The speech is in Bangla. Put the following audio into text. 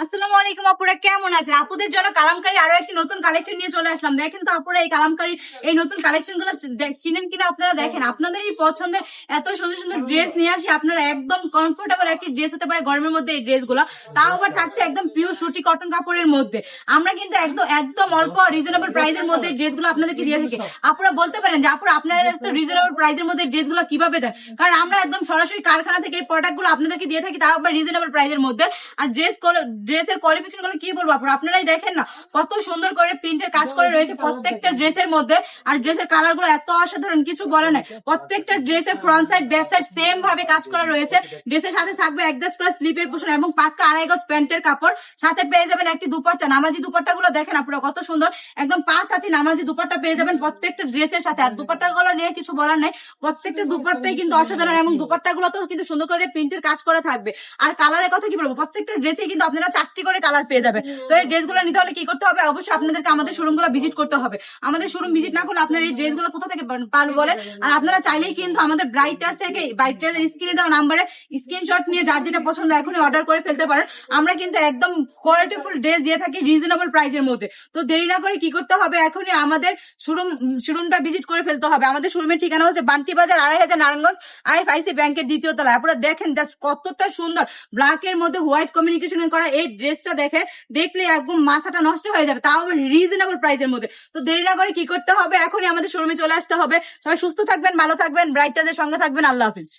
আসসালামু আলাইকুম আপুরা, কেমন আছেন? আপুদের জন্য কালামকারী আরো একটি নতুন কালেকশন নিয়ে চলে আসলাম। দেখেন তো আপুরা, এই কালামকারীর এই নতুন কালেকশন গুলো চিনেন কিনা আপনারা? দেখেন, আপনাদের এই পছন্দের এত সুন্দর সুন্দর ড্রেস নিয়ে আসি। আপনারা একদম কমফোর্টেবল একটি ড্রেস হতে পারে গরমের মধ্যে। এই ড্রেস গুলো তাও আবার থাকছে একদম পিওর সুতি কটন কাপড়ের মধ্যে। আমরা কিন্তু একদম একদম অল্প রিজনেবল প্রাইসের মধ্যে ড্রেস গুলো আপনাদেরকে দিয়ে থাকি। আপুরা বলতে পারেন যে আপুরা আপনারা এত রিজনেবল প্রাইসের মধ্যে ড্রেস গুলো কিভাবে দেন? কারণ আমরা একদম সরাসরি কারখানা থেকে এই প্রোডাক্ট গুলো আপনাদেরকে দিয়ে থাকি, তাও আবার রিজনেবল প্রাইসের মধ্যে। আর ড্রেসের কোয়ালিফিকেশন গুলো কি বলবো আপনারা, আপনারাই দেখেন না কত সুন্দর করে প্রিন্টের কাজ করে রয়েছে প্রত্যেকটা ড্রেসের মধ্যে। আর ড্রেসের কালার গুলো এত অসাধারণ, কিছু বলে নাই। প্রত্যেকটা ড্রেসের front side back side same ভাবে কাজ করা রয়েছে। ড্রেসের সাথে থাকবে অ্যাডজাস্ট করা স্লিপের পোষণ এবং পাক্কা 2.5 গজ প্যান্টের কাপড়। সাথে পেয়ে যাবেন একটি দুপাট্টা, নামাজি দুপাট্টা গুলো দেখেন আপনারা কত সুন্দর, একদম 5 হাতি নামাজি দুপাট্টা পেয়ে যাবেন প্রত্যেকটা ড্রেসের সাথে। আর দুপাট্টা গুলো নিয়ে কিছু বলার নাই, প্রত্যেকটা দুপাট্টাই কিন্তু অসাধারণ এবং দুপাট্টা গুলো তো কিন্তু সুন্দর করে প্রিন্টের কাজ করা থাকবে। আর কালারের কথা কি বলবো, প্রত্যেকটা ড্রেসে কিন্তু আপনারা 4টি করে কালার পেয়ে যাবেন। তো এই ড্রেসগুলো নিতে হলে কি করতে হবে? অবশ্যই আপনাদেরকে আমাদের শোরুম গুলো ভিজিট করতে হবে। আমাদের শোরুম ভিজিট না করলে আপনারা এই ড্রেসগুলো কোথা থেকে পান বলেন? আর আপনারা চাইলেই কিন্তু আমাদের ব্রাইট টাচ থেকে ব্রাইট টাচের স্ক্রিনে দেওয়া নাম্বারে স্ক্রিনশট নিয়ে যার যেটা পছন্দ এখনই অর্ডার করে ফেলতে পারেন। আমরা কিন্তু একদম কোয়ালিটিফুল ড্রেস দিয়ে থাকি রিজনেবল প্রাইসের মধ্যে। তো দেরি না করে কি করতে হবে, এখনই আমাদের শোরুমটা ভিজিট করে ফেলতে হবে। আমাদের শোরুমের ঠিকানা হচ্ছে বান্টি বাজার 2.5 নারায়ণগঞ্জ IFIC ব্যাংকের 2য় তলায়। আপনারা দেখেন জাস্ট কতটা সুন্দর ব্ল্যাক এর মধ্যে হোয়াইট কমিউনিকেশন করা এই ড্রেসটা দেখলে একদম মাথাটা নষ্ট হয়ে যাবে, তাও রিজনেবল প্রাইসের মধ্যে। তো দেরি না করে কি করতে হবে, এখনই আমাদের শোরুমে চলে আসতে হবে। সবাই সুস্থ থাকবেন, ভালো থাকবেন, ব্রাইট টাচের সঙ্গে থাকবেন। আল্লাহ হাফিজ।